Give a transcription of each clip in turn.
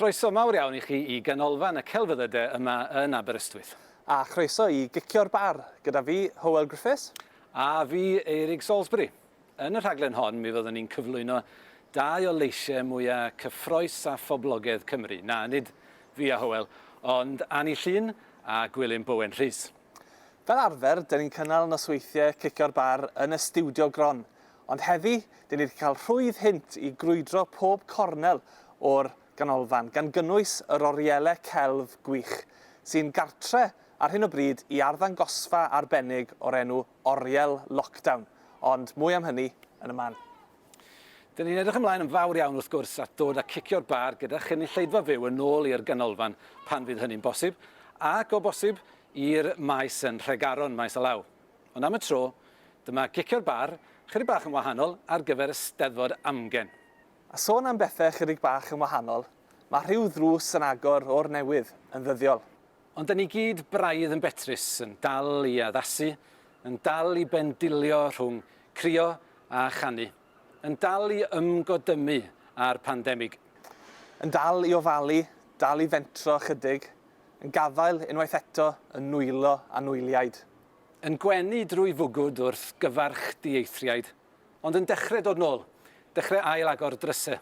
Croeso mawr iawn i chi i Ganolfan y Celfyddydau yma yn Aberystwyth. A chroeso i Gicio'r Bar, gyda fi, Hywel Griffiths. A fi, Eurig Salisbury. Yn y rhaglen hon, mi fyddwn ni'n cyflwyno 2 o leisiau mwyaf cyffroes a phoblogaidd Cymru. Na, nid fi a Hywel, ond Anni Llŷn a Gwilym Bowen Rhys. Fel arfer, dyn ni'n cynnal nosweithiau Cicio'r Bar yn y stiwdio gron. Ond heddi, dyn ni'n cael rhwydd hynt i grwydro pob cornel o'r ganolfan, gan gynnwys yr orielau celf gwych, sy'n gartre ar hyn o bryd i arddangosfa arbennig o'r enw Oriel Lockdown. Ond mwy am hynny yn y man. Dyn ni'n edrych ymlaen yn fawr iawn wrth gwrs at dod â Cicio'r Bar gyda chynulleidfa fyw yn ôl i'r ganolfan pan fydd hynny'n bosib, ac o bosib i'r maes yn Nhregaron, maes y law. Ond am y tro, dyma Gicio'r Bar, chydig bach yn wahanol ar gyfer Eisteddfod AmGen. A sôn am bethau chydig bach yn wahanol, mae rhyw ddrws yn agor o'r newydd yn ddyddiol. Ond dyn ni gyd braidd yn betrus yn dal i addasu, yn dal i bendilio rhwng crio a chanu, yn dal i ymgodymu â'r pandemig. Yn dal i ofalu, dal i fentro chydig, yn gadael unwaith eto yn nwylo a nwyliaid. Yn gwenu drwy fwgwd wrth gyfarch dieithriaid, ond yn dechrau dod nôl, dechrau ail agor drysau.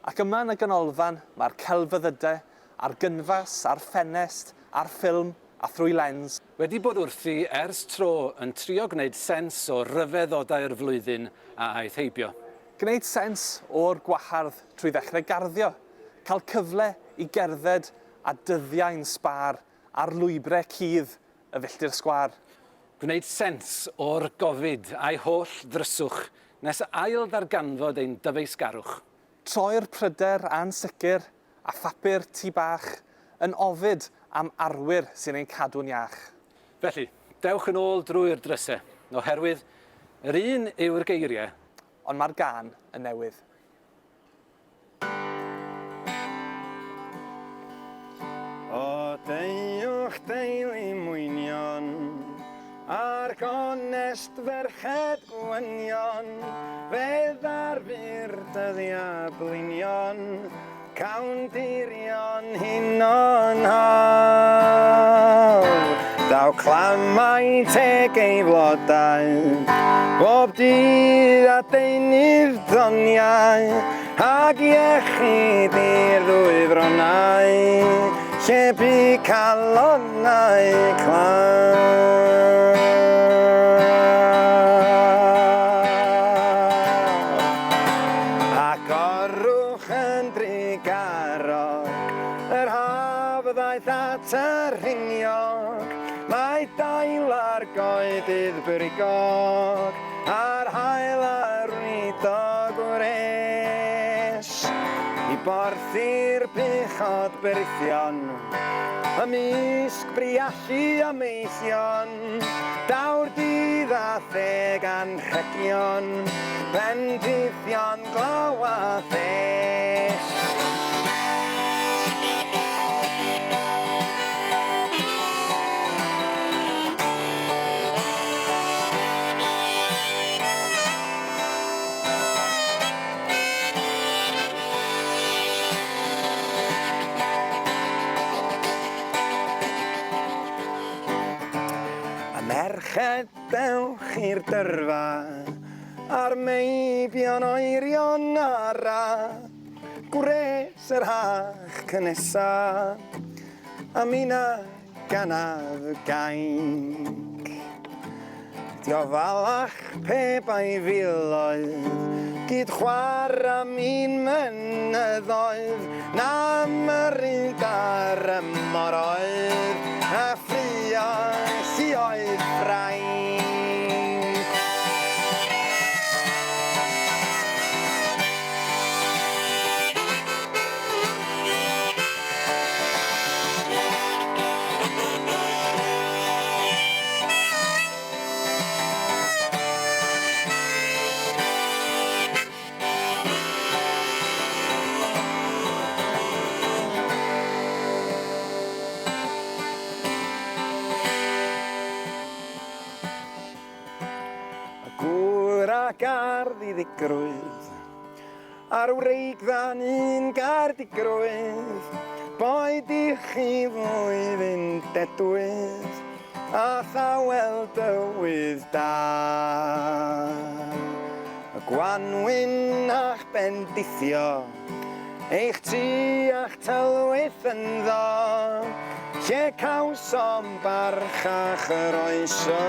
Ac yma yn y ganolfan mae'r celfyddydau, a'r gynfas, a'r ffenest, a'r ffilm a thrwy lens. Wedi bod wrthi ers tro yn trio gwneud sens o ryfeddodau'r flwyddyn a aeth heibio. Gwneud sens o'r gwahardd trwy ddechrau garddio, cael cyfle i gerdded a dyddiau'n sbar a'r lwybrau cudd y filltir sgwar. Gwneud sens o'r gofid a'i holl ddryswch nes ail ddarganfod ein dyfeisgarwch. Troi'r pryder ansicr a phapur tu bach yn ofid am arwyr sy'n ein cadw'n iach. Felly, dewch yn ôl drwy'r drysau, oherwydd yr un yw'r geiriau, ond mae'r gân yn newydd. O dewch deulu mwynion, a'r gonest ferched gwynion, fe ddarfu'r dyddiau blinion, cawndirion hyn o'n hawl. Daw clamau teg ei flodau, bob dydd a deunydd ddoniau, ag iechyd i'r ddwy fronau, lle bu calonnau claf. Ac orwch yn drigarog, yr haf ddaeth at yr rhiniog, mae dail ar goedydd brigog, a'r hael ar wynidog wres. I borthi'r bechod berithion, ymysg briallu a meithion, dawr dydd a theg anrhegion, bendithion glaw a ddell. Merched dewch i'r dyrfa, a'r meibion oerion ara, gwres yr hach cynesa, a mina ganaf gainc. Diofalach pe bai filoedd, gyd chwar am un mynyddoedd, na myryd ar ymoroedd, a ffriau si oedd ffrainc. Gŵr ac ardd i ddigrwydd, Ar wreig ddan un gardigrwydd, boed I chi flwyddyn dedwydd, a tha weld y wydd da. Y gwanwyn a'ch bendithio, eich tu a'ch tylwyth yn ddo, lle caws o'n barchach yr oeso.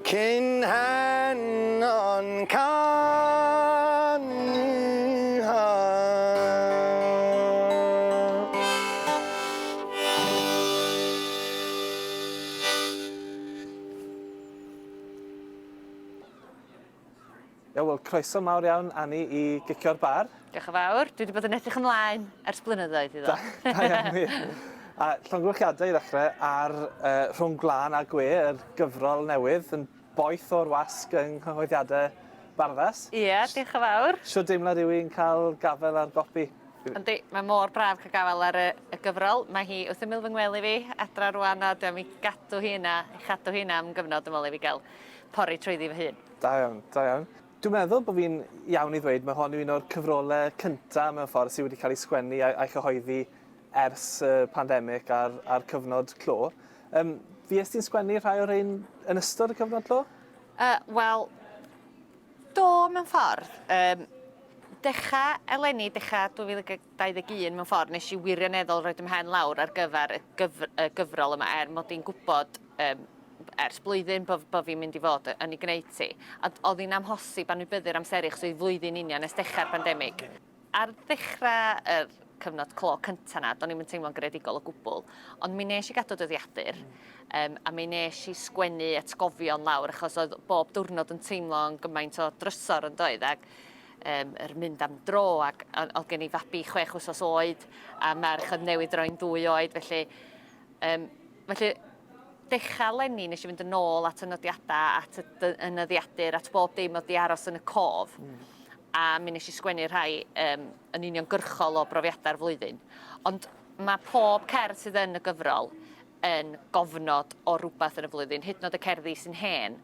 Cyn hen o'n canu ha. Wel, croeso mawr iawn, Anni, I Gicio'r Bar. Diolch yn fawr. Dwi wedi bod yn edrych ymlaen ers blynyddoedd iddo. Da iawn wir. A llongyfarchiadau I ddechrau ar Rhwng Glân a Gwe, yr gyfrol newydd, yn boeth o'r wasg yng nghyhoeddiadau Barddas. Ie, diolch yn fawr. Sio deimlad yw i'n cael gafel ar gopi? Yndi, mae mor braf cael gafel ar y gyfrol. Mae hi wrth ymyl fy ngwely fi, adra rwan a dwi'n i chadw hynna am gyfnod ymyl I fi gael pori trwyddi fy hun. Da iawn, da iawn. Dwi'n meddwl bod fi'n iawn I ddweud, mae hon yw un o'r cyfrolau cyntaf mewn ffordd sydd wedi cael ei sgwennu a'i chyhoeddi ers y pandemig a'r cyfnod clo. Fi ys ti'n sgwennu rhai o'r ein yn ystod y cyfnod clo? Wel, do mewn ffordd. Eleni, dechrau 2021 mewn ffordd, nes I wirioneddol roed ymhen lawr ar gyfer y gyfrol yma mod i'n gwybod ers blwyddyn bod fi'n mynd I fod yn ei gwneud ti. A oedd hi'n amhosib anwybyddu'r amserich sydd flwyddyn union nes dechrau'r pandemig. Ar ddechrau y cyfnod clo cyntaf na, do'n i'n teimlo'n greadigol o gwbl. Ond mi nes I gadw dyddiadur, a mi nes I sgwennu atgofion lawr, achos oedd bob diwrnod yn teimlo'n gymaint o drysor yn doedd, ac mynd am dro, ac oedd gen I fabi 6 wsos oed, a merch oedd newydd roi'n 2 oed, felly dechrau leni nes I fynd yn ôl at y nodiadau, at y nyddiadur, at bob dim oedd I aros yn y cof. A mi nes I sgwennu rhai yn union gyrchol o brofiadau'r flwyddyn. Ond mae pob cerdd sydd yn y gyfrol yn gofnod o rhywbeth yn y flwyddyn, hyd yn oed y cerddi sy'n hen.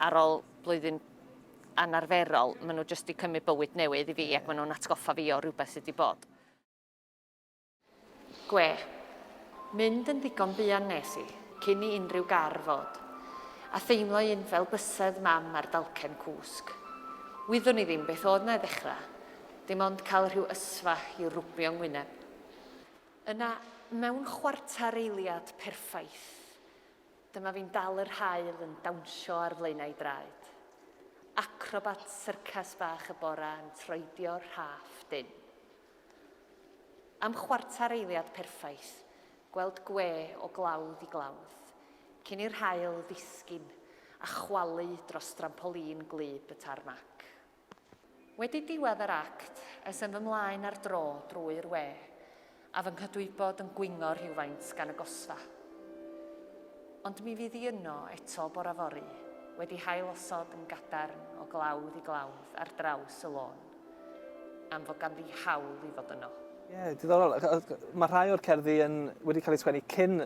Ar ôl blwyddyn anarferol, maen nhw jyst I cymryd bywyd newydd I fi ac maen nhw'n atgoffa fi o rhywbeth sydd wedi bod. Gwe. Mynd yn ddigon buan nes I, cyn I unrhyw gar fod, a theimlo un fel bysedd mam ar dalcen cwsg. Wyddwn I ddim beth oedd na I ddechrau, dim ond cael rhyw ysfa I rwbio ngwyneb. Yna, mewn chwartar eiliad perffaith, dyma fi'n dal yr haul yn dawnsio ar flaenau draed. Acrobat syrcas bach y bora yn troedio'r rhaff dyn. Am chwartar eiliad perffaith, gweld gwe o glawdd I glawdd, cyn i'r haul ddisgyn a chwalu dros trampolin glyb y tarmac. Wedi diwedd yr act, ysem fy mlaen ar dro drwy'r we, a fy nghydwybod yn gwingo'r rhywfaint gan y gosfa. Ond mi fydd I yno eto bora fori, wedi hail osod yn gadarn o glawdd I glawdd ar draws y lôn, am fod ganddi hawl I fod yno. Ie, diddorol. Mae rhai o'r cerddi wedi cael eu sgwennu cyn,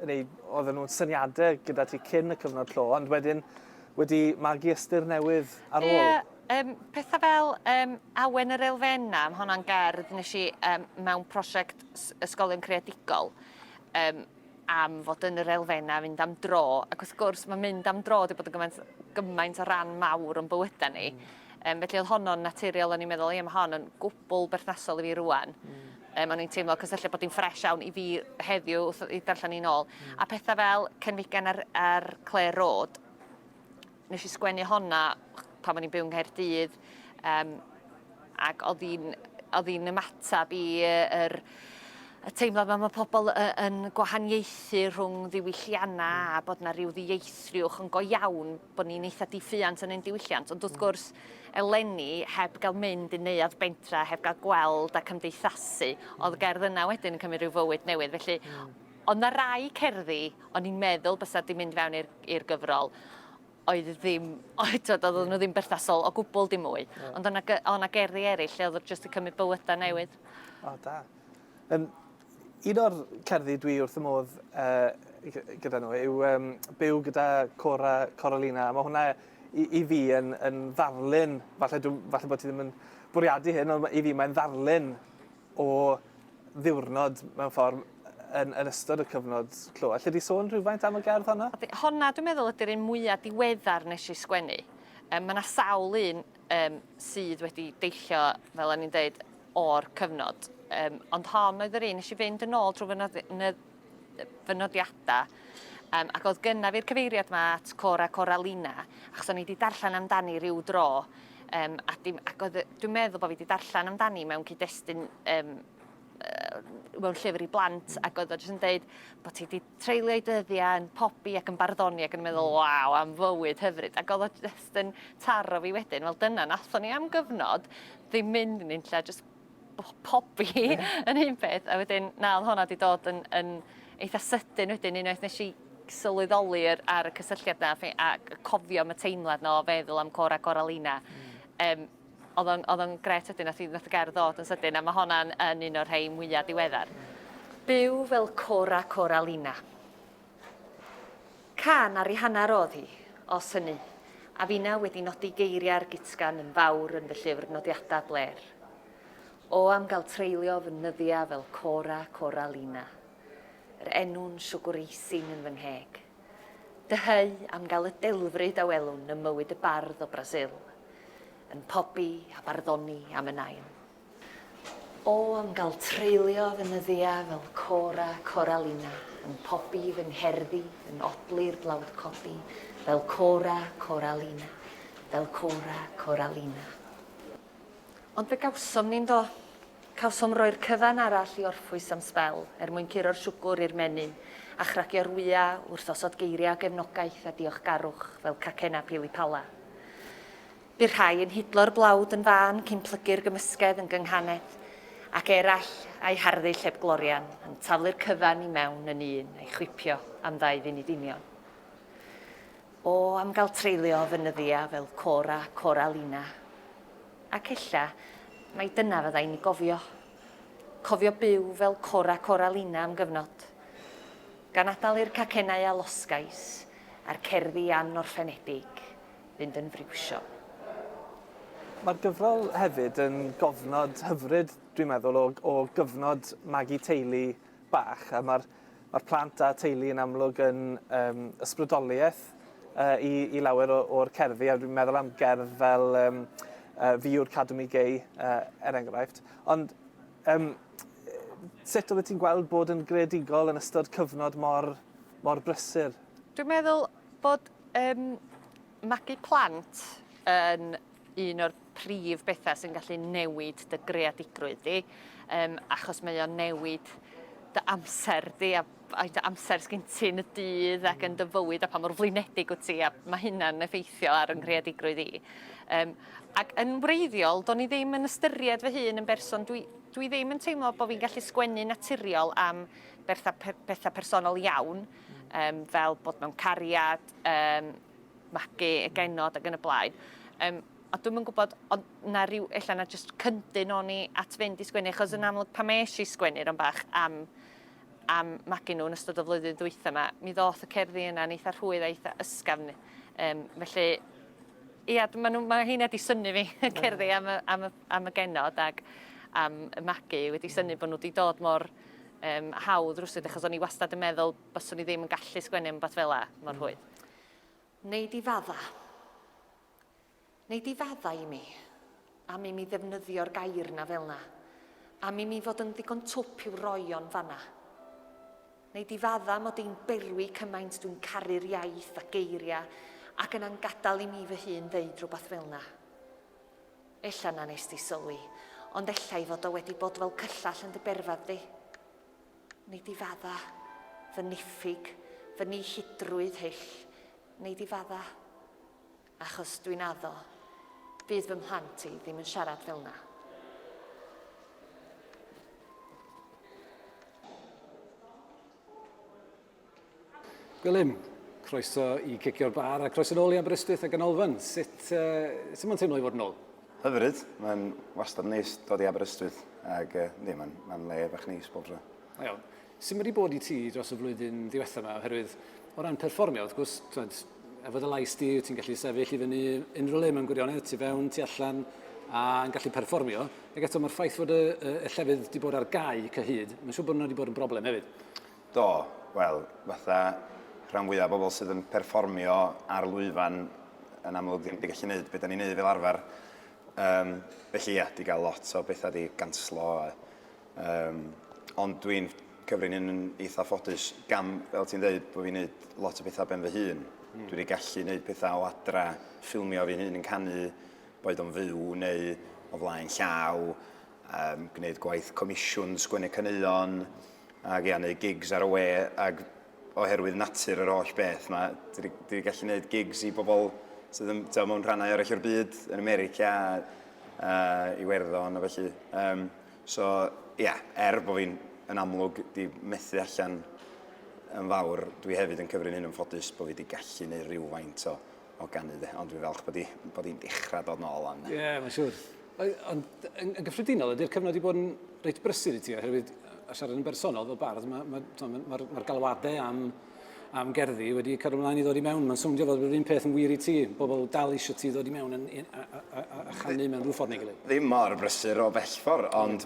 neu oedden nhw'n syniadau gyda ti cyn y cyfnod clo, ond wedyn wedi magu ystyr newydd ar ôl. Ie, pethau fel Awen yr Elfenna, am honna'n gerdd nes I mewn prosiect ysgolion creadigol am fod yn yr Elfenna fynd am dro, ac wrth gwrs mae mynd am dro wedi bod yn gymaint o ran mawr o'n bywydau ni. Felly oedd honno'n naturiol, o'n i'n meddwl, mae hon yn gwbl berthnasol I fi rwan. O'n i'n teimlo, cos lle bod hi'n ffres iawn I fi heddiw I darllen i'n ôl. A pethau fel Cenfigen ar Clare Road, nes I sgwennu honna pan o'n i'n byw yng Nghaerdydd, ac oedd hi'n ymatab I y teimlad mae pobl yn gwahaniaethu rhwng ddiwyllianna a bod na rhyw ddieithriwch yn go iawn bod ni'n eitha diffyant yn ein diwylliant. Ond wrth gwrs, eleni, heb gael mynd I neuadd bentra, heb gael gweld a cymdeithasu, oedd y gerdd yna wedyn yn cymryd rhyw fywyd newydd. Felly, oedd na rai cerddi, o'n i'n meddwl bysa di mynd fewn i'r gyfrol, oedd nhw ddim berthnasol o gwbl dim mwy. Ond o'na gerddi eraill lle oedd jyst I cymryd bywydau newydd. O, da. Un o'r cerddi dwi wrth y modd gyda nhw yw byw gyda Cora Corolina. Mae hwnna i fi yn ddarlun, falle bod ti ddim yn bwriadu hyn, ond i fi mae'n ddarlun o ddiwrnod mewn ffordd yn ystod y cyfnod clo. Alle di sôn rhywfaint am y gerdd honna? Honna dwi'n meddwl ydy'r un mwyaf diweddar nes i sgwennu. Mae yna sawl un sydd wedi deillio, fel o'n i'n dweud, o'r cyfnod. Ond hon oedd yr un nes i fynd yn ôl trwy fynodiadau. Ac oedd gynna fi'r cyfeiriad yma at Cora-Coralina, achos o'n i wedi darllen amdani rhyw dro. Ac dwi'n meddwl bod fi wedi darllen amdani mewn cyd-destun mewn llyfr i blant, ac oedd o jyst yn dweud bod ti wedi treulio ei dyddiau yn pobi ac yn barddoni ac yn meddwl, waw, am fywyd hyfryd. Ac oedd o jyst yn taro fi wedyn, wel dyna, nathon ni am gyfnod, ddim mynd yn un lle, jyst pobi yn un peth. A wedyn, na, oedd honna wedi dod yn eitha sydyn wedyn, unwaith nes i sylweddoli ar y cysylltiad na, a cofio am y teimlad na o feddwl am Cora-Coralina. Oedd o'n gret ydyn, nath y gerdd ddod yn sydyn, a mae honna'n un o'r rhai mwyaf diweddar. Byw fel Cora-Coralina. Can ar ei hannar oedd hi, os hynny, a finna wedi nodi geiriau'r gitgan yn fawr yn fy llyfr nodiadau bler. O am gael treulio fy nyddiau fel Cora-Coralina. Yr enw'n siwgwreisin yn fy ngheg. Dyheu am gael y delfryd a welwn y mywyd y bardd o Brasil. Yn pobi a barddoni am y nain. O am gael treulio fy nyddiau fel Cora-Coralina, yn pobi fy ngherddi, yn odli'r blawd copi, fel Cora-Coralina, fel Cora-Coralina. Ond fe gawsom ni'n do, cawsom roi'r cyfan arall i orffwys am sbel, mwyn curo'r siwgwr i'r menyn, a chragio'r wya wrth osod geiriau gefnogaeth a diolchgarwch fel cacena pili pala. Bydd rhai yn hidlo'r blawd yn fan cyn plygu'r gymysgedd yn gynghanedd, ac eraill a'i harddull heb glorian yn taflu'r cyfan i mewn yn un a'i chwipio am ddau funudinion. O am gael treulio fy nyddiau fel Cora-Coralina. Ac ella, mae dyna fyddai'n ei gofio. Cofio byw fel Cora-Coralina am gyfnod. Gan adael i'r cacenau a losgais a'r cerddi anorffenedig fynd yn friwsio. Mae'r gyfrol hefyd yn gofnod hyfryd, dwi'n meddwl, o gyfnod magu teulu bach. A mae'r plant a teulu yn amlwg yn ysbrydoliaeth i lawer o'r cerddi. A dwi'n meddwl am gerdd fel Fi yw'r Cadwmi Gei, enghraifft. Ond sut oeddet ti'n gweld bod yn greadigol yn ystod cyfnod mor brysur? Dwi'n meddwl bod magu plant yn un o'r prif bethau sy'n gallu newid dy greadigrwydd di, achos mae o'n newid dy amser di, a dy amser sgyn ti yn y dydd ac yn dy fywyd, a pa mor flinedig wyt ti, a mae hynna'n effeithio ar yn greadigrwydd i. Ac yn wreiddiol, do'n i ddim yn ystyried fy hun yn berson, dwi ddim yn teimlo bod fi'n gallu sgwennu naturiol am bethau personol iawn, fel bod mewn cariad, magu, y genod ac yn y blaen. A dwi'n yn gwybod, ond na rhyw, ella na jyst cyndyn o'n i at fynd i sgwennu, achos yn amlwg pan mae eisiau sgwennu'r o'n bach am magu nhw yn ystod o flwyddyn ddwytha yma, mi ddoth y cerddi yna'n eitha rhwydd a eitha ysgafn. Felly, ia, mae hynny wedi synnu fi, y cerddi am y genod ac am y magu, wedi synnu bod nhw wedi dod mor hawdd rwsyd, achos o'n i wastad yn meddwl byswn i ddim yn gallu sgwennu am beth fel mor rhwydd. Neud i fadda. Neud i fadda i mi, am i mi ddefnyddio'r gair na fel na, am i mi fod yn ddigon twp i'w roi o'n fanna. Neud i fadda mod i'n berwi cymaint dwi'n caru'r iaith a geiria, ac yna'n gadael i mi fy hun ddeud rhywbeth fel na. Ella na nes di sylwi, ond ella i fod o wedi bod fel cyllall yn dy berfad di. Neud i fadda, fy niffig, fy ni hydrwydd hyll, neud i fadda, achos dwi'n addo, bydd fy mhlant i ddim yn siarad fel na. Gwilym, croeso i Gicio'r Bar a croeso nôl i Aberystwyth a Ganolfan. Sut mae'n teimlo i fod yn ôl? Hyfryd, mae'n wastad neis dod i Aberystwyth ac mae'n le bach neis bob tro. Iawn. Sut wedi bod i ti dros y flwyddyn ddiwethaf yma, oherwydd o ran perfformio, wrth gwrs, efo dy lais di, ti'n gallu sefyll i fyny unrhyw le mewn gwirionedd, tu fewn, tu allan, a yn gallu perfformio. Ac eto mae'r ffaith fod y llefydd wedi bod ar gau cyhyd, mae'n siŵr bod hwnna wedi bod yn broblem hefyd. Do, wel, fatha rhan fwyaf o bobl sydd yn perfformio ar lwyfan yn amlwg ddim wedi gallu gwneud beth da ni'n gwneud fel arfer. Felly ia, di gael lot o bethau di ganslo. Ond dwi'n cyfrin yn eitha ffodus gam, fel ti'n dweud, bod fi'n gwneud lot o bethau ben fy hun. Dwi wedi gallu gwneud pethau o adra, ffilmio fi'n hun yn canu, boed o'n fyw neu o flaen llaw, gwneud gwaith comisiwn, sgwennu caneuon, ac ia, gwneud gigs ar y we, ac oherwydd natur yr holl beth yma, dwi wedi gallu gwneud gigs i bobl sydd yn mewn rhannau eraill o'r byd, yn America, Iwerddon a felly. So, ia, bod fi'n yn amlwg di methu allan yn fawr, dwi hefyd yn cyfrin hyn yn ffodus bod fi wedi gallu gwneud rhywfaint o ganu, ond dwi'n falch bod hi'n dechrau dod nôl. Ie, mae'n siŵr. Ond yn gyffredinol, ydy'r cyfnod wedi bod yn reit brysur i ti, oherwydd a siarad yn bersonol fel bardd, mae'r galwadau am gerddi wedi cael ymlaen i ddod i mewn. Mae'n swndio fod yr un peth yn wir i ti, bobl dal eisiau ti ddod i mewn a chanu mewn rhyw ffordd neu gilydd. Ddim mor brysur o bell ffordd, ond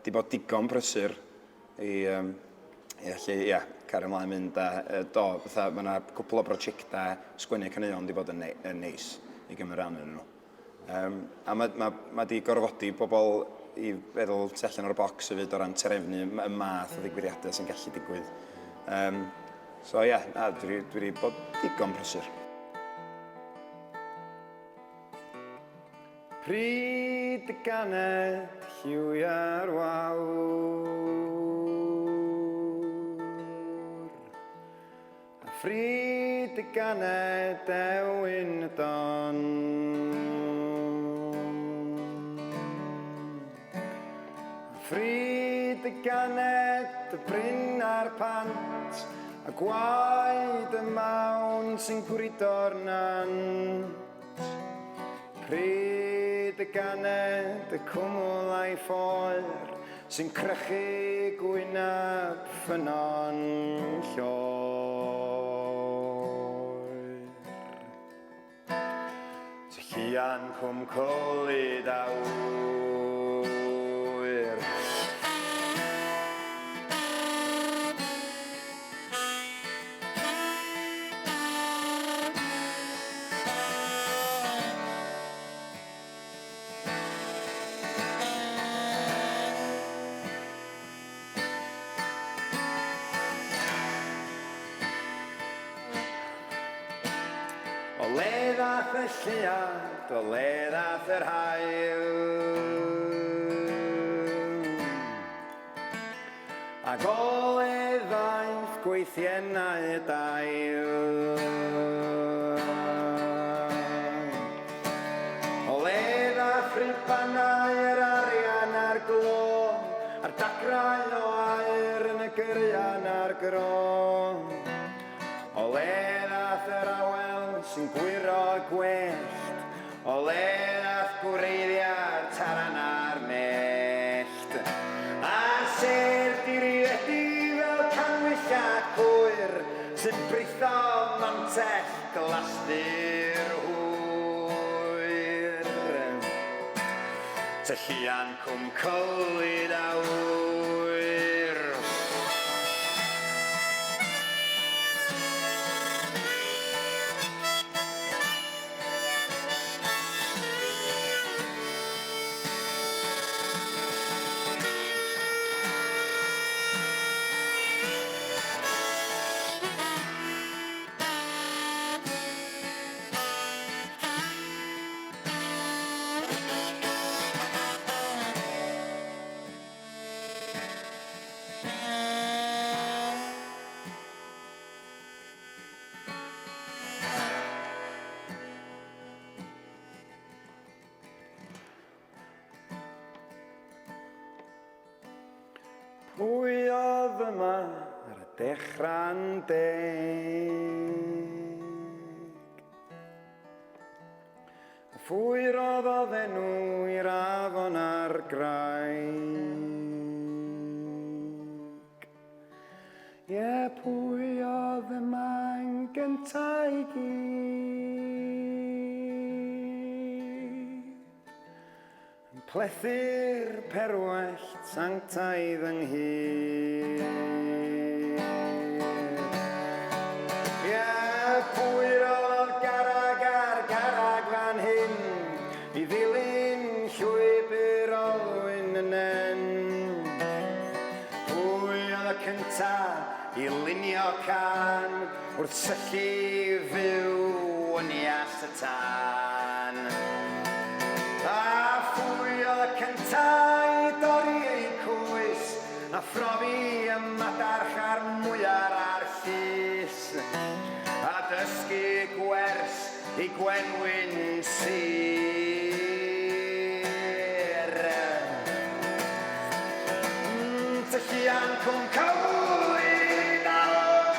di bod digon brysur i allu, cario ymlaen mynd a do, mae yna cwpl o brosiectau sgwennu caneuon di bod yn neis i gymryd rhan yn nhw. A mae di gorfodi bobl i feddwl tu allan o'r bocs hefyd o ran terefnu y math o ddigwyddiadau sy'n gallu digwydd. So ia, dwi wedi bod digon brysur. Pryd y ganed lliwiau'r wawr, a phryd y ganed ewyn y don, a phryd y ganed y bryn a'r pant, a gwaed y mawn sy'n gwrido'r nant. Pryd y ganed y cwmwl a'i ffoer sy'n crychu gwynab ffynon lloer. Ty llian cwm colyd awr. O le ddath y lliad, o le ddath yr hael, ac o le ddaeth gweithiennau y dail. O le ddath ribannau yr arian a'r glo, a'r dagrau o aer yn y gyrian a'r gro. O le ddath yr awel sy'n gwiro y gwellt, o le ddath gwreiddiau'r taran a'r mellt. A'r ser diriedu fel canwyll a cwyr, sy'n britho mantell glastu'r hwyr. Ty llian cwm colyd awr. Pwy oedd yma ar y dechrau'n deg? A phwy roddodd enw i'r afon a'r graig? Ie, pwy oedd yma yn cyntaf i gyd. Yn plethu'r perwell sanctaidd ynghyd. Pwy roedd garag ar garag fan hyn i ddilyn llwybr olwyn yn en. Pwy oedd y cyntaf i lunio can wrth syllu fyw yn iast y tân. A phwy oedd y cyntaf i dorri ei cwys a phrofi y madarch ar mwyar a'r llys. A dysgu gwers i gwenwyn sir. Tyllian cwm cywyn a oer.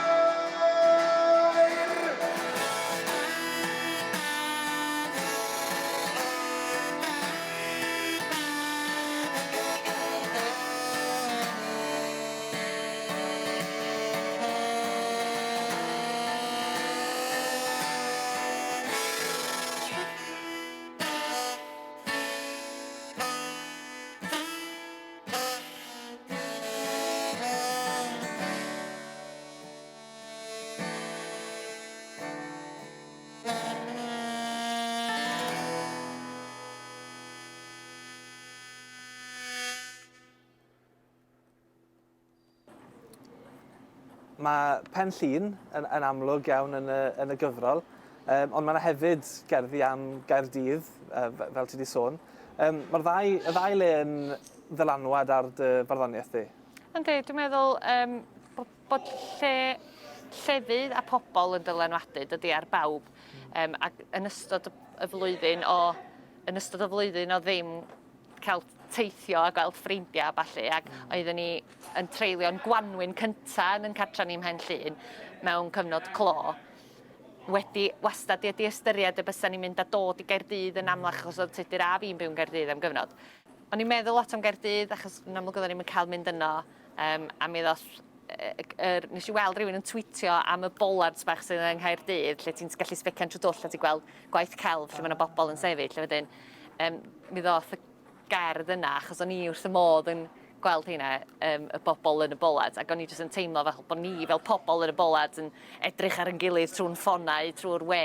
Mae Pen Llŷn yn amlwg iawn yn y gyfrol, ond mae yna hefyd gerddi am Gaerdydd, fel ti wedi sôn. Mae'r ddau le yn ddylanwad ar dy barddoniaeth di? Yndi, dwi'n meddwl bod llefydd a pobl yn dylanwadu dydy ar bawb. Ac yn ystod y flwyddyn o ddim cael teithio a gweld ffrindiau a ballu, ac oeddwn ni yn treulio'n gwanwyn cynta yn cartra ni ym Mhen Llŷn mewn cyfnod clo. Wastad wedi ystyried y bysa ni'n mynd a dod i Gaerdydd yn amlach achos oedd Tudur a fi'n byw'n Gaerdydd am gyfnod. O'n i'n meddwl lot am Gaerdydd achos yn amlwg oeddwn ni'n cael mynd yno, a mi ddoth nes i weld rhywun yn tweetio am y bollards bach sydd yng Nghaerdydd, lle ti'n gallu sbecian trwy dwll a ti'n gweld gwaith celf lle mae yna bobl yn sefyll. Wedyn, mi ddoth y gerdd yna, achos o'n i wrth y modd yn gweld hynna, y bobl yn y bollards, ac o'n i jyst yn teimlo fel bod ni fel pobl yn y bollards yn edrych ar yn gilydd trwy'n ffonau, trwy'r we.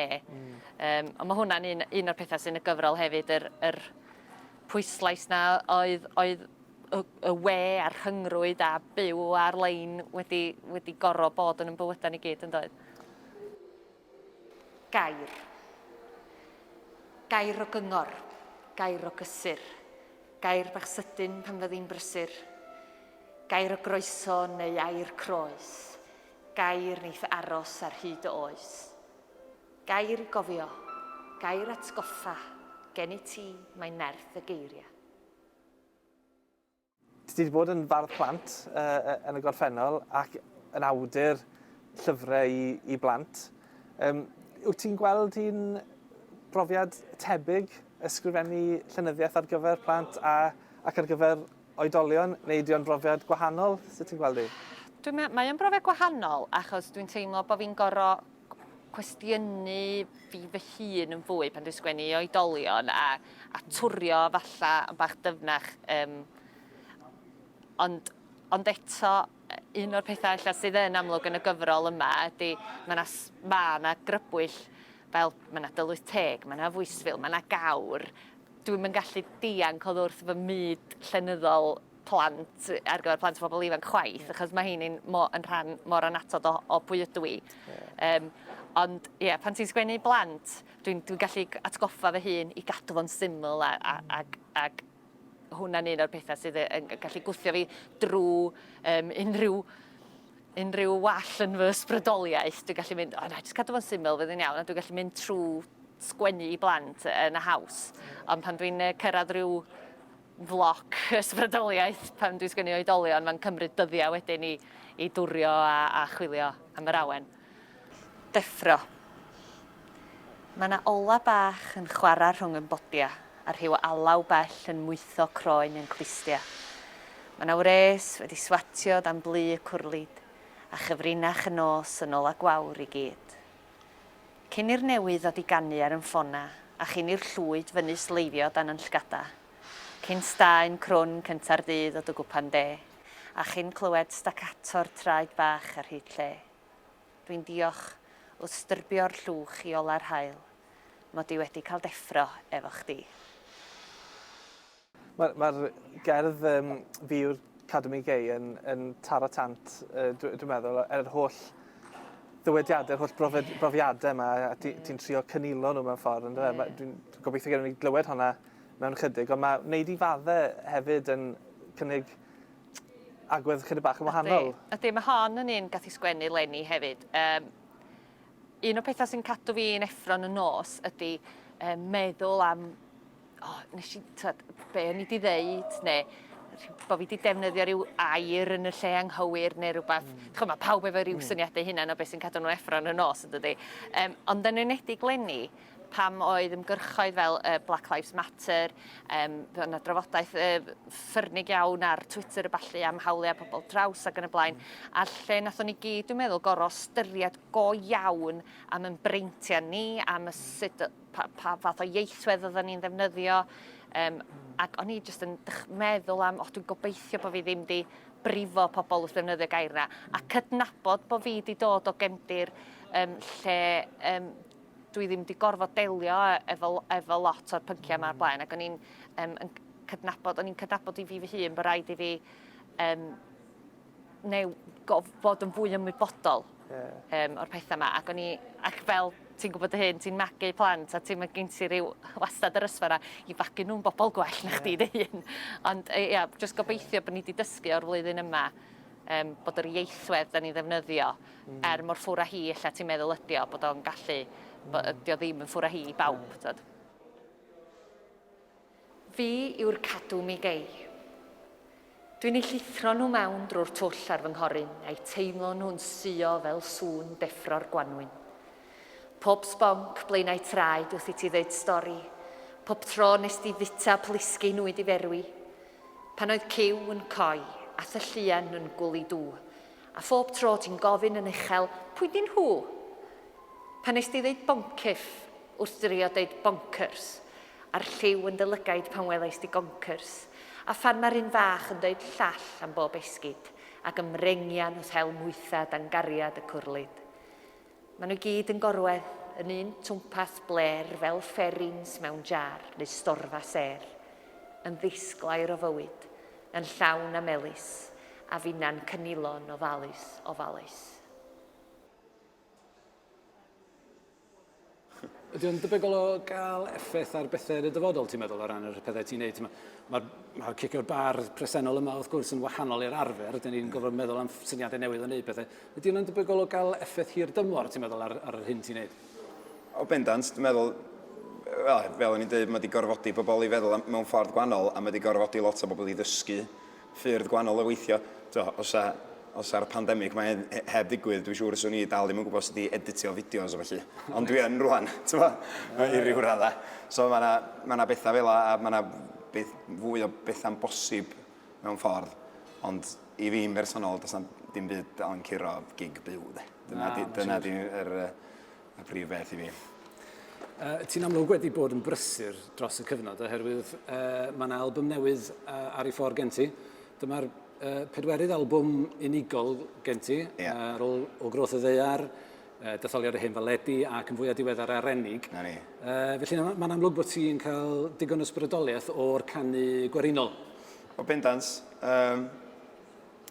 Ond mae hwnna'n un o'r pethau sy'n y gyfrol hefyd, yr pwyslais na oedd y we a'r rhyngrwyd a byw ar-lein wedi gorfod bod yn bywydau ni gyd, yn doedd? Gair. Gair o gyngor. Gair o gysur. Gair bach sydyn pan fyddi'n brysur. Gair o groeso neu air croes. Gair neith aros ar hyd o oes. Gair i gofio. Gair atgoffa. Gen i ti mae'n nerth y geiriau. Ti wedi bod yn fardd plant yn y gorffennol ac yn awdur llyfrau i blant. Wyt ti'n gweld hi'n brofiad tebyg ysgrifennu llenyddiaeth ar gyfer plant ac ar gyfer oedolion, neu ydy o'n brofiad gwahanol? Sut ti'n gweld hi? Mae o'n brofiad gwahanol achos dwi'n teimlo bod fi'n gorfod cwestiynu fi fy hun yn fwy pan dwi'n sgwennu i oedolion a twrio falla yn bach dyfnach. Ond eto, un o'r pethau allan sydd yn amlwg yn y gyfrol yma ydy mae yna grybwyll fel mae yna dylwyth teg, mae yna fwysfil, mae yna gawr. Dwi'm yn gallu dianc oddi wrth fy myd llenyddol plant ar gyfer plant o bobl ifanc chwaith, achos mae hyn yn rhan mor anatod o pwy ydw i. Ond pan ti'n sgwennu blant, dwi'n gallu atgoffa fy hun i gadw fo'n syml ag hwnna'n un o'r pethau sydd yn gallu gwthio fi drwy unrhyw wall yn fy ysbrydoliaeth. Dwi'n gallu mynd, jyst cadw fo'n syml fydd yn iawn, a dwi'n gallu mynd trwy sgwennu i blant yn y haws. Ond pan dwi'n cyrraedd rhyw floc ysbrydoliaeth, pan dwi'n sgwennu oedolion, mae'n cymryd dyddiau wedyn i dwrio a chwilio am yr awen. Deffro. Mae yna ola bach yn chwarae rhwng yn bodia, a rhyw alaw bell yn mwytho croen yn clustia. Mae yna wres wedi swatio dan blu y cwrlid, a chyfrinach y nos yn ola gwawr i gyd. Cyn i'r newydd ddod i ganu ar yn ffona, a chyn i'r llwyd fyny sleifio dan yn llgada. Cyn staen crwn cynta'r dydd o dy gwpan de, a chyn clywed stacato'r traed bach ar hyd lle. Dwi'n diolch o styrbio'r llwch i ola'r hael, mod i wedi cael deffro efo chdi. Mae'r gerdd fi yw'r Academi Gay yn taro tant, dwi'n meddwl, yr holl ddywediadau, yr holl brofiadau yma, a ti'n trio cynilo nhw mewn ffordd. Dwi'n gobeithio gen i glywed hwnna mewn chydig, ond mae wneud i faddau hefyd yn cynnig agwedd chydig bach yn wahanol. Ydy, mae hon yn un gath i sgwennu leni hefyd. Un o pethau sy'n cadw fi yn effron y nos ydy meddwl am be o'n i wedi ddeud, neu bod fi wedi defnyddio rhyw air yn y lle anghywir neu rhywbeth. Mae pawb efo rhyw syniadau hunan o beth sy'n cadw nhw effron y nos, ydy. Ond yn enedig leni, pam oedd ymgyrchoedd fel Black Lives Matter, fe yna drafodaeth ffyrnig iawn ar Twitter y ballu am hawliau pobl draws ac yn y blaen, a lle nathon ni gyd, dwi'n meddwl, gorfod ystyried go iawn am yn breintiau ni, am pa fath o ieithwedd oedden ni'n ddefnyddio, ac o'n i jyst yn meddwl am, dwi'n gobeithio bod fi ddim wedi brifo pobl wrth ddefnyddio gair na, a cydnabod bod fi wedi dod o gefndir lle dwi ddim wedi gorfod delio efo lot o'r pynciau yma'r blaen, ac o'n i'n cydnabod i fi fy hun bod rhaid i fi fod yn fwy ymwybodol o'r pethau yma, ac fel ti'n gwybod y hyn, ti'n magu plant a ti'n gen ti ryw wastad yr ysfa i fagu nhw'n bobl gwell na chdi dy hun. Ond jyst gobeithio bod ni wedi dysgu o'r flwyddyn yma bod yr ieithwedd da ni ddefnyddio mor ffwr a hi ella ti'n meddwl ydi o, bod o'n gallu, ydi o ddim yn ffwr a hi i bawb. Fi yw'r cadw mi gei. Dwi'n ei llithro nhw mewn drwy'r twll ar fy nghoryn a'i teimlo nhw'n suo fel sŵn deffro'r gwanwyn. Pob sbonc blaenau traed wrth i ti ddeud stori. Pob tro nes di fita plisgi nwyd i ferwi. Pan oedd cyw yn coi a thyllian yn gwli dŵ. A phob tro ti'n gofyn yn uchel, pwy di'n hw? Pan nes di ddeud boncyff wrth drio deud bonkers. A'r lliw yn dylygaid pan welais di gonkers. A phan mae'r un fach yn dweud llall am bob esgyd. Ac ymrengian wrth hel mwythad a'n gariad y cwrlyd. Maen nhw gyd yn gorwedd yn un twmpath bler fel fferins mewn jar neu storfa ser, yn ddisglair o fywyd, yn llawn a melys, a finna'n cynilon ofalus. Ydy o'n debygol o gael effaith ar bethau yn y dyfodol, ti'n meddwl, o ran yr pethau ti'n neud? Mae'r Cicio'r Bar presennol yma, wrth gwrs, yn wahanol i'r arfer. Dyn ni'n gofod meddwl am syniadau newydd o wneud pethau. Ydy o'n debygol o gael effaith hir dymor, ti'n meddwl, ar hyn ti'n neud? O bendant, dwi'n meddwl, fel o'n i'n dweud, mae wedi gorfodi bobl i feddwl mewn ffordd gwahanol, a mae wedi gorfodi lot o bobl i ddysgu ffyrdd gwahanol o weithio. Os ar pandemig mae heb ddigwydd, dwi'n siŵr yswn i dal ddim yn gwybod sut i editio fideos o felly. Ond dwi yn rwan, i ryw radda. So mae yna bethau fel a mae yna fwy o bethau'n bosib mewn ffordd. Ond i fi'n bersonol, does yna dim byd dal yn curo gig byw. Dyna di'r prif beth i fi. Ti'n amlwg wedi bod yn brysur dros y cyfnod, oherwydd mae yna album newydd ar ei ffordd gen ti. Dyma'r pedwerydd albwm unigol gen ti, ar ôl o Groth y Ddaear, detholiad y hen faledi ac yn fwyaf diweddar Arennig. Felly mae'n amlwg bod ti'n cael digon o ysbrydoliaeth o'r canu gwerinol. O bendant,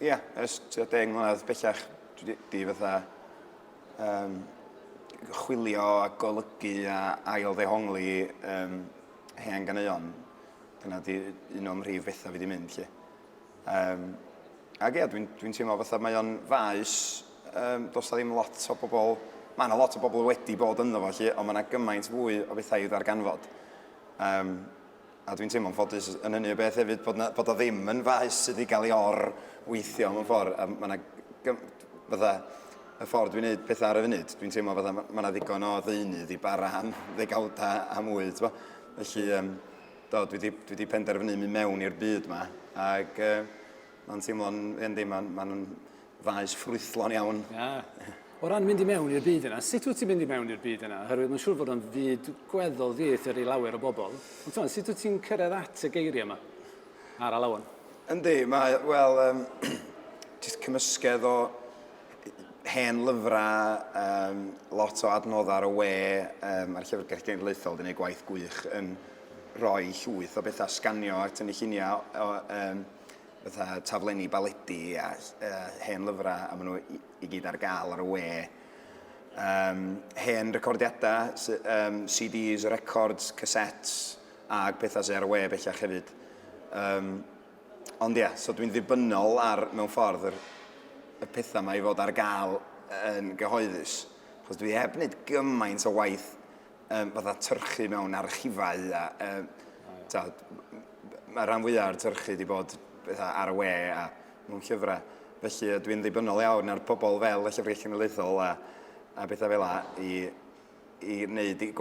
ers 10 mlynedd bellach, di fatha chwilio a golygu a ail-ddehongli hen ganeuon. Dyna di un o'n rhif bethau fi di mynd, lle. Ac dwi'n teimlo fatha mae o'n faes, does na ddim lot o bobl, mae yna lot o bobl wedi bod ynddo fo, lle, ond mae yna gymaint fwy o bethau i ddarganfod. A dwi'n teimlo'n ffodus yn hynny o beth hefyd bod o ddim yn faes sydd wedi cael ei or-weithio mewn ffordd. A mae yna, fatha, y ffordd dwi'n gwneud pethau ar y funud, dwi'n teimlo fatha mae yna ddigon o ddeunydd i bara am ddegawda a mwy. Felly, dwi wedi penderfynu mynd mewn i'r byd yma. Ac mae'n teimlo'n, ma'n faes ffrwythlon iawn. O ran mynd i mewn i'r byd yna, sut wyt ti'n mynd i mewn i'r byd yna? Oherwydd mae'n siŵr fod o'n fyd gweddol ddieithr i lawer o bobl. Ond sut wyt ti'n cyrraedd at y geiriau yma ar alawon? Yndi, wel, jyst cymysgedd o hen lyfrau, lot o adnoddau ar y we, mae'r Llyfrgell Genedlaethol wedi gwneud gwaith gwych yn rhoi llwyth o bethau sganio a tynnu lluniau o fatha taflenni baledi a hen lyfrau a maen nhw i gyd ar gael ar y we. Hen recordiadau, CDs, records, cassettes ac bethau sy'n ar y we bellach hefyd. Ond ia, so dwi'n ddibynnol ar, mewn ffordd, y pethau yma i fod ar gael yn gyhoeddus. Chos dwi heb wneud gymaint o waith fatha tyrchu mewn archifau a mae rhan fwyaf o'r tyrchu wedi bod ar y we a mewn llyfrau. Felly dwi'n ddibynnol iawn ar pobl fel y Llyfrgell Genedlaethol a bethau fel i wneud y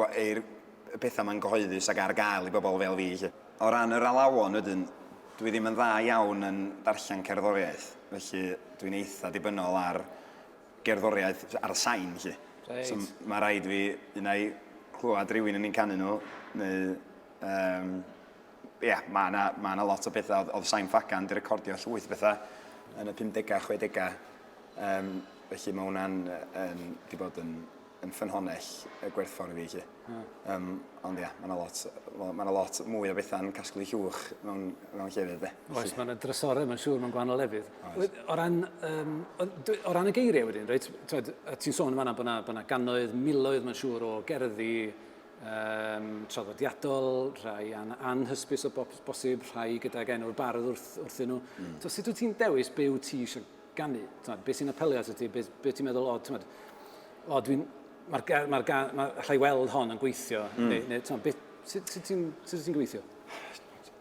pethau yma'n gyhoeddus ac ar gael i bobl fel fi. O ran yr alawon wedyn, dwi ddim yn dda iawn yn darllen cerddoriaeth. Felly dwi'n eitha dibynnol ar gerddoriaeth ar y sain. So, mae rhaid fi unai clywed rhywun yn un canu nhw, neu mae yna lot o bethau oedd Sain Fagan wedi recordio llwyth bethau yn y 50au, 60au. Felly mae hwnna'n wedi bod yn ffynhonnell y gwerthfawr i fi. Ond ia, mae yna lot mwy o bethau'n casglu llwch mewn llefydd. Oes, mae yna drysorau, mae'n siŵr, mewn gwahanol lefydd. O ran y geiriau wedyn, ti'n sôn yma bod yna gannoedd, miloedd, mae'n siŵr, o gerddi traddodiadol, rhai anhysbys o bosib, rhai gyda'r enw'r bardd wrthyn nhw. Sut wyt ti'n dewis be wyt ti eisiau ganu? Be sy'n apelio at ti? Be ti'n meddwl, mae'r allai weld hon yn gweithio? Sut ti'n gweithio?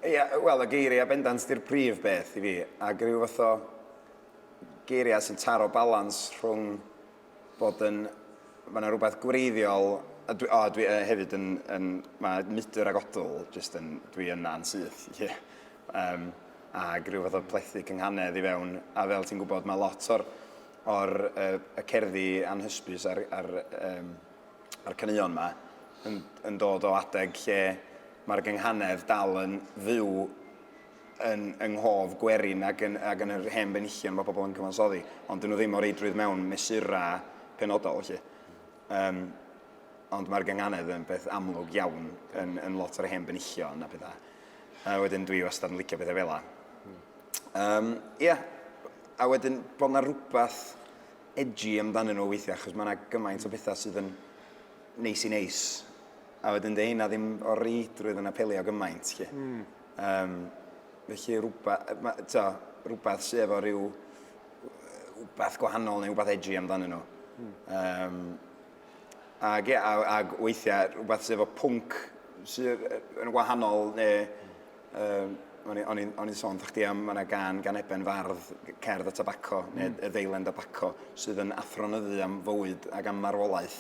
Wel, y geiriau bendant di'r prif beth i fi, ac rhyw fath o geiriau sy'n taro balans rhwng bod mae yna rhywbeth gwreiddiol. Dwi hefyd mae midr ag odl, dwi yna'n syth. Ac rhyw fath o plethu cynghanedd i fewn, a fel ti'n gwybod, mae lot o'r cerddi anhysbys a'r caneuon yma yn dod o adeg lle mae'r gynghanedd dal yn fyw yng nghof gwerin ac yn yr hen benillion mae pobl yn cyfansoddi, ond dyn nhw ddim o reidrwydd mewn mesurau penodol. Ond mae'r gynghanedd yn beth amlwg iawn yn lot o'r hen benillion a bethau. Wedyn dwi wastad yn licio bethau fel yna. A wedyn bod yna rhywbeth edgy amdanyn nhw weithiau, achos mae yna gymaint o bethau sydd yn neis i neis. A wedyn dy hynna ddim o reidrwydd yn apelio gymaint. Felly rhywbeth sydd efo rhywbeth gwahanol neu rhywbeth edgy amdanyn nhw. Ag weithiau rhywbeth sydd efo pwnc sydd yn wahanol, neu o'n i'n sôn chdi am yna gan Eben Fardd, cerdd y tabaco, neu y ddeilen tabaco, sydd yn athronyddu am fywyd ac am marwolaeth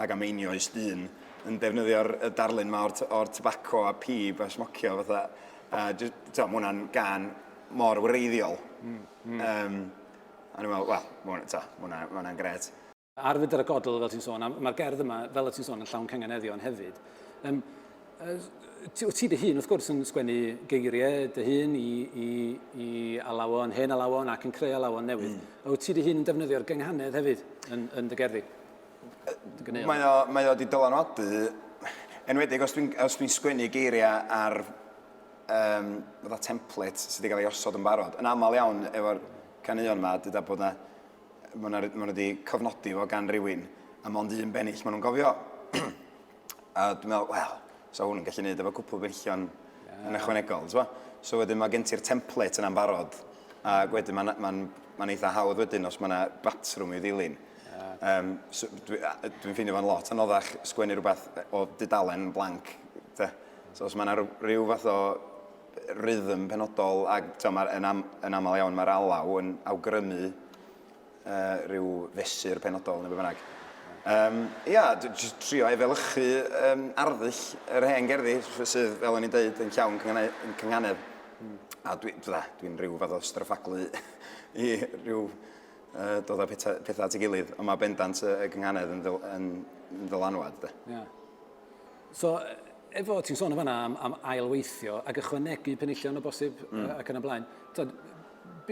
ac am einio i styn, yn defnyddio'r darlun yma o'r tabaco a pib a smocio fatha. Mae hwnna'n gan mor wreiddiol. A ni'n meddwl, wel, mae hwnna'n gret. Ar fydr y godl, fel ti'n sôn, mae'r gerdd yma, fel ti'n sôn, yn llawn cynganeddion hefyd. Ti dy hun, wrth gwrs, yn sgwennu geiriau dy hun i alawon, hen alawon ac yn creu alawon newydd. Wyt ti dy hun yn defnyddio'r gynghanedd hefyd yn dy gerddi? Mae o wedi dylanwadu, enwedig os dwi'n sgwennu geiriau ar template sydd wedi cael ei osod yn barod. Yn aml iawn efo'r caneuon yma, dyda bod maen nhw wedi cofnodi fo gan rywun, a mond un bennill maen nhw'n gofio. A dwi'n meddwl, wel, so hwn yn gallu gwneud efo cwpl benillion yn ychwanegol. So wedyn mae gen ti'r template yna'n barod, a wedyn mae'n eitha hawdd wedyn os mae yna batrwm i'w ddilyn. Dwi'n ffeindio fo'n lot anoddach sgwennu rhywbeth o dudalen blanc. So os mae yna rhyw fath o rhythm penodol, ac yn aml iawn mae'r alaw yn awgrymu rhyw fesur penodol neu be bynnag. Jyst trio efelychu arddull yr hen gerddi sydd, fel o'n i'n dweud, yn llawn cynghanedd. A dwi'n rhyw fath o straffaglu i rhyw dod â pethau at ei gilydd, ond mae bendant y gynghanedd yn ddylanwad. Yeah. So, efo ti'n sôn o fanna am ailweithio ac ychwanegu penillion o bosib ac yn y blaen,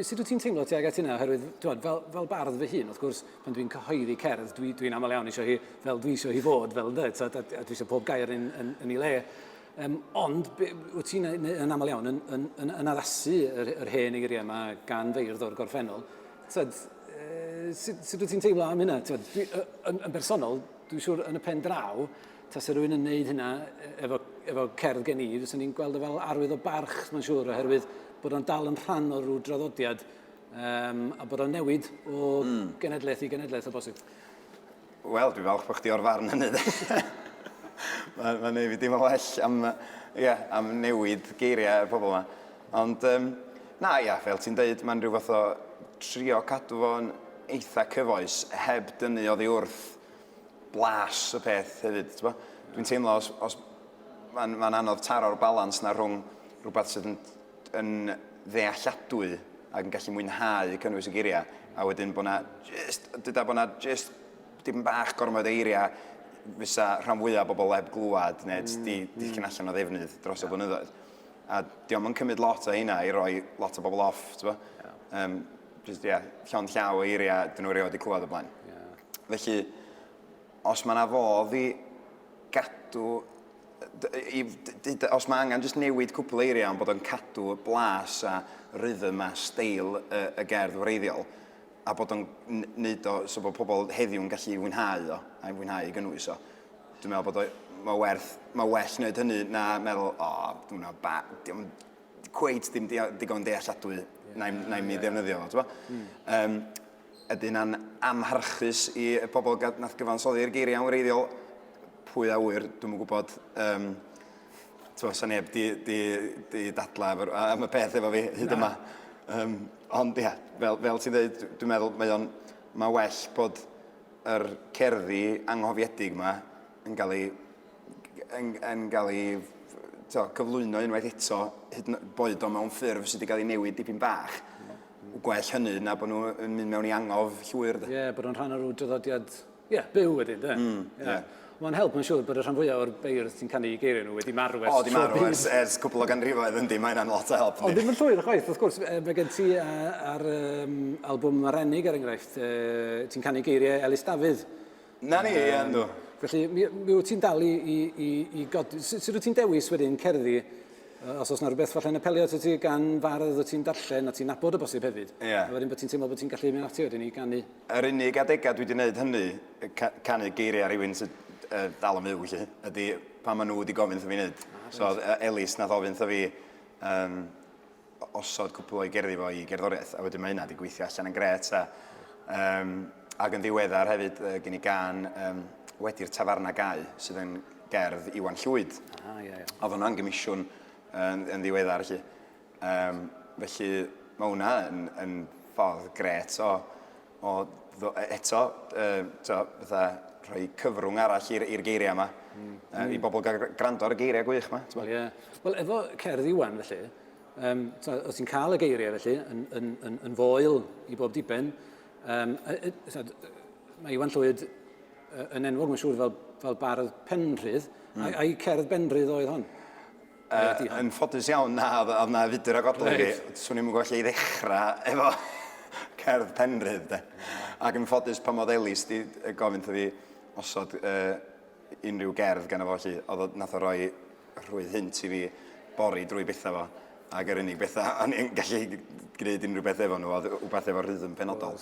sut wyt ti'n teimlo tuag at hynna? Oherwydd, fel bardd fy hun, wrth gwrs, pan dwi'n cyhoeddi cerdd, dwi'n aml iawn eisiau hi fel dwi eisiau hi fod, fel yndy, a dwi eisiau pob gair yn ei le. Ond, wyt ti'n yn aml iawn yn addasu yr hen eiriau yma gan feirdd o'r gorffennol. Sut wyt ti'n teimlo am hynna? Yn bersonol, dwi'n siŵr yn y pen draw, tas y rhywun yn neud hynna efo cerdd gen i, fyswn ni'n gweld o fel arwydd o barch, mae'n siŵr, oherwydd bod o'n dal yn rhan o rhyw draddodiad a bod o'n newid o genedlaeth i genedlaeth o bosib. Wel, dwi'n falch bod chdi o'r farn hynny. Mae'n neud fi dim o well am newid geiriau y pobl yma. Ond, fel ti'n dweud, mae'n rhyw fath o trio cadw fo'n eitha cyfoes, heb dynnu oddi wrth blas y peth hefyd. Dwi'n teimlo os mae'n anodd taro'r balans na rhwng rhywbeth sydd yn ddealladwy ac yn gallu mwynhau cynnwys y geiriau, a wedyn bod na just dim bach gormod o eiriau fysa rhan fwyaf bobl heb glwad neu dillen allan o ddefnydd dros y blynyddoedd. A diolch yn cymryd lot o hynna i roi lot o bobl off. Llond llaw o eiriau dyn nhw erioed i clywed o blaen. Felly, os mae yna fodd i gadw, os mae angen just newid cwpl eiriau ond bod yn cadw blas a rhythm a steil y gerdd wreiddiol, a bod o'n neud o so bod pobl heddiw'n gallu fwynhau o a'i fwynhau i gynnwys o. Dwi'n meddwl bod mae well wneud hynny na meddwl, dwi'n cweit dim digon dealladwy na'i mi ddefnyddio fo. Ydyn na'n amharchus i pobl nath gyfansoddi'r geiriau wreiddiol, pwy a wyr, dwi'n gwybod, sa neb di dadla am y peth efo fi hyd yma. Ond fel ti'n dweud, dwi'n meddwl mae well bod yr cerddi anghofiedig yma yn cael ei cyflwyno unwaith eto, boed o mewn ffurf sydd wedi cael ei newid dipyn bach. Gwell hynny na bod nhw'n mynd mewn i angof llwyr. Bod nhw'n rhan o'r draddodiad byw wedyn. Mae'n help yn siŵr bod y rhan fwyaf o'r beirdd sy'n canu i geiriau nhw wedi marw ers cwbl o ganrifoedd yndi, mae'n lot o help. Ond ddim yn llwyr o chwaith, wrth gwrs, mae gen ti ar albwm Arennig, er enghraifft, ti'n canu geiriau Elis Dafydd. Na ni, ynddo. Felly, mi wyt ti'n dal i godi. Sut wyt ti'n dewis wedyn cerddi, os oes yna rhywbeth falle yn apelio at ti gan fardd o ti'n darllen a ti'n nabod y bosib hefyd. A wedyn bod ti'n teimlo bod ti'n gallu mynd ati wedyn i ganu. Yr unig adegau dwi wedi gwneud hynny, canu geiriau rhywun sydd dal yn fyw, ydy pan maen nhw wedi gofyn wrtho fi wneud. So, Elis nath ofyn wrtho fi osod cwpl o'i gerddi fo i gerddoriaeth, a wedyn mae hynna wedi gweithio allan yn gret. Ac yn ddiweddar hefyd, gen i gan wedi'r tafarna gael, sydd yn gerdd Iwan Llwyd. Oedd hwnna'n gymisiwn yn ddiweddar. Felly, mae hwnna yn ffordd gret eto, rhoi cyfrwng arall i'r geiriau yma, i bobl gwrando ar y geiriau gwych yma. Wel, efo cerdd Iwan, felly, os ti'n cael y geiriau, felly, yn foel i bob diben, mae Iwan Llwyd yn enwog, mae'n siŵr, fel bardd penrhydd, a'i cerdd benrhydd oedd hon? Yn ffodus iawn, oedd na fydr o godol i fi, swn i'n gwybod lle i ddechrau efo cerdd penrhydd. Ac yn ffodus pan oedd Elis di gofyn wrtho fi osod unrhyw gerdd gan efo chi, oedd nath o roi rhwydd hint i fi bori drwy bethau fo. Ac yr unig bethau, o'n i'n gallu gwneud unrhyw beth efo nhw, oedd wbeth efo rhythm penodol.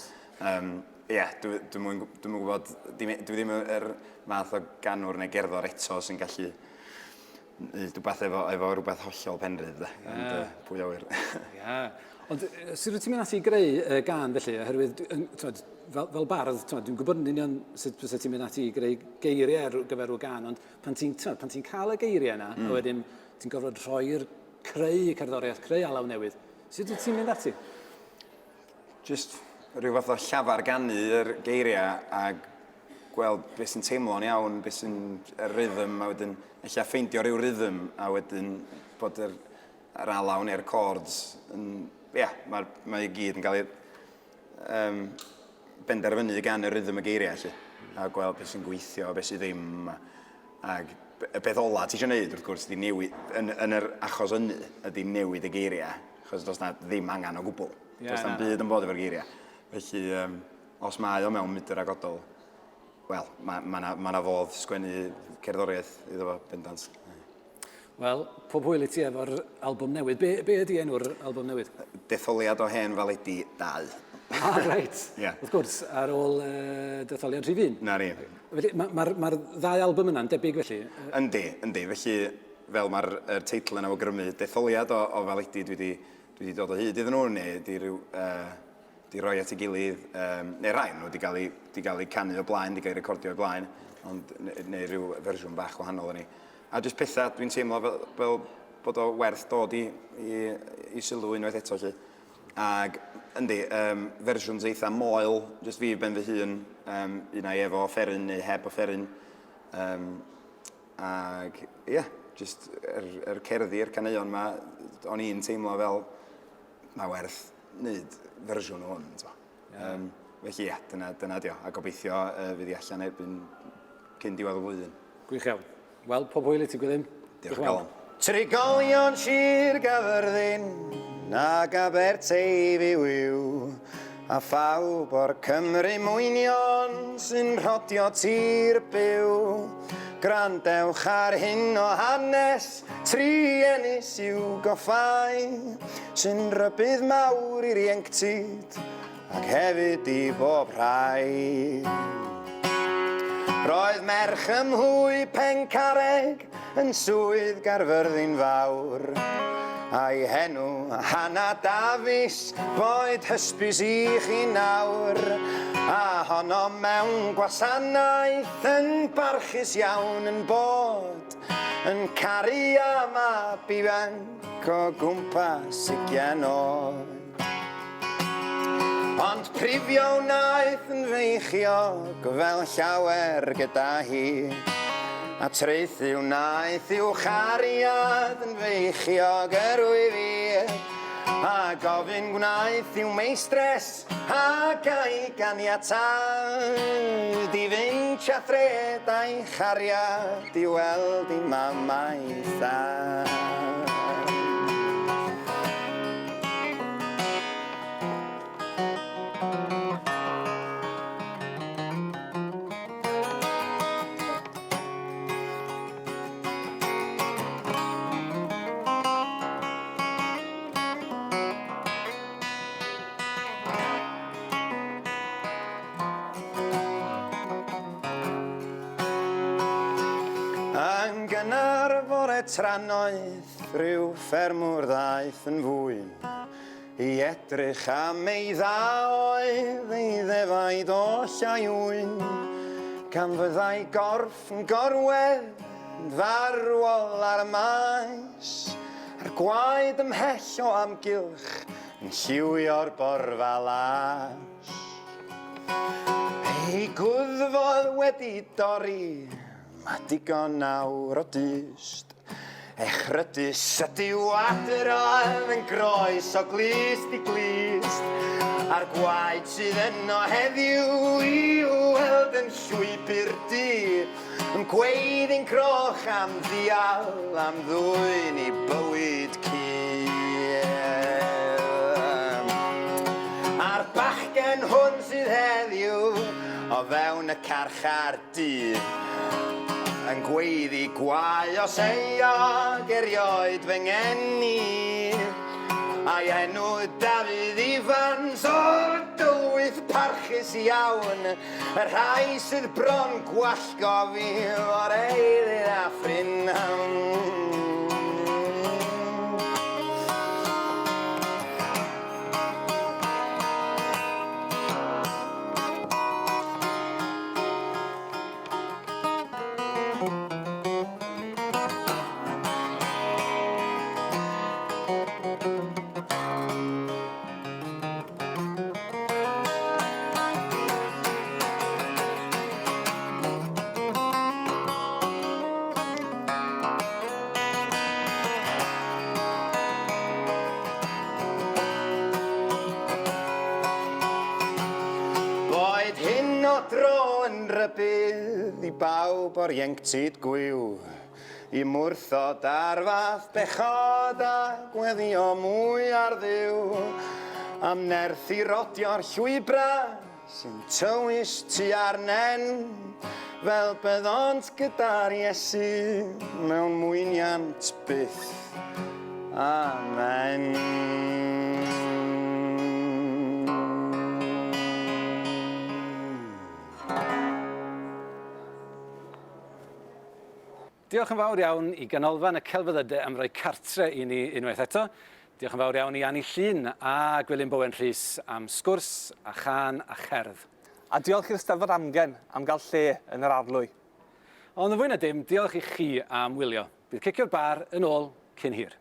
Dwi'n gwybod, dwi ddim yr math o ganwr neu gerddor eto sy'n gallu rhywbeth efo rhywbeth hollol penrydd, ond pwy awyr. Ond sut wyt ti'n mynd ati i greu gan felly, oherwydd fel bardd, dwi'n gwybod yn union sut ti'n mynd ati i greu geiriau ar gyfer o gan, ond pan ti'n cael y geiriau yna, a wedyn ti'n gorfod creu cerddoriaeth, creu alaw newydd, sut wyt ti'n mynd ati? Just rhyw fath o llafar ganu yr geiriau a gweld beth sy'n teimlo'n iawn, beth sy'n rhythm, a wedyn eich ffeindio rhyw rhythm, a wedyn bod yr alaw neu'r chords, mae i gyd yn cael ei benderfynu gan y rhythm y geiriau, lle. A gweld beth sy'n gweithio, beth sydd ddim. Ac y peth ola ti eisiau gwneud, wrth gwrs, ydi newid, yn yr achos yny, ydi newid y geiriau. Achos does na ddim angen o gwbl. Does na'n byd yn bod efo'r geiriau. Felly, os mae o mewn mydr agodol, wel, mae na fodd sgwennu cerddoriaeth iddo fo bendant. Wel, pob hwyl i ti efo'r albwm newydd. Be ydi enw'r albwm newydd? Detholiad o hen faledi 2. Reit. Wrth gwrs, ar ôl detholiad rhif 1. Na ni. Mae'r ddau albwm yna'n debyg felly? Yndi. Felly, fel mae'r teitl yn awgrymu, detholiad o faledi dwi wedi dod o hyd iddyn nhw, neu di roi at ei gilydd, neu rhain nhw, di gael ei canu o blaen, di gael ei recordio o blaen, ond neu rhyw fersiwn bach wahanol yn ni. A jyst pethau, dwi'n teimlo fel bod o werth dod i sylw unwaith eto, lle. Ac, yndi, fersiwns eitha moel, jyst fi ben fy hun, unai efo offeryn neu heb offeryn. Ac, ie, jyst yr cerddi'r caneuon ma, o'n i'n teimlo fel, mae werth wneud fersiwn o hwn. Felly, ie, dyna dio. A gobeithio fydd i allan erbyn cyn diwedd y flwyddyn. Gwych iawn. Wel, pob hwyl i ti, Gwilym. Diolch galon. Trigolion Sir Gafyrddin ag Aberteifi Wiw a phawb o'r Cymru mwynion sy'n rhodio tir byw. Grandewch ar hyn o hanes tri ennis i'w goffau sy'n rybydd mawr i'r ieuenctid ac hefyd i bob rhai. Roedd merch ymhwy Pencarreg yn swydd Garfyrddin fawr a'i henw Hana Dafis boed hysbys i chi nawr a honno mewn gwasanaeth yn barchus iawn yn bod yn caru am ab ifanc o gwmpas 20 oed. Ond prifio wnaeth yn feichiog fel llawer gyda hi a treithu wnaeth i'w chariad yn feichiog yr wyfi a gofyn gwnaeth i'w meistres ac a'i ganiatad i fynd siathred a'i chariad i weld i mamau thad. Yn gynnar fore tranoeth rhyw ffermwr ddaeth yn fwyn i edrych am ei ddaoedd ei ddefaid o llaiwyn gan fyddai gorff yn gorwedd yn farwol ar y maes a'r gwaed ymhell o amgylch yn lliwio'r borfa las. Ei gwddfodd wedi dorri ma digon nawr o dyst Echrydus ydyw adrodd yn groes o glist i glist a'r gwaed sydd yno heddiw i'w weld yn llwybr di yn gweud ein croch am ddial am ddwyn i bywyd cyr. A'r bachgen hwn sydd heddiw o fewn y carchar dydd yn gweiddi gwau o seiog erioed fy ngeni a'i enw Dafydd Ifans o'r dylwyth parchus iawn y rhai sydd bron gwallgofi o'r eirin a ffrinan. yn rybydd i bawb o'r ieuenctid gwyw, i mwrthod ar fath bechod a gweddio mwy ar ddiw, am nerth i rodio'r llwybra sy'n tywys tu ar nen, fel byddont gyda'r Iesu mewn mwyniant byth. Amen. Diolch yn fawr iawn i Ganolfan y Celfyddydau am roi cartre i ni unwaith eto. Diolch yn fawr iawn i Anni Llŷn a Gwilym Bowen Rhys am sgwrs a chan a cherdd. A diolch i'r Eisteddfod AmGen am gael lle yn yr arlwy. Ond yn fwy na dim, diolch i chi am wylio. Bydd Gicio'r Bar yn ôl cyn hir.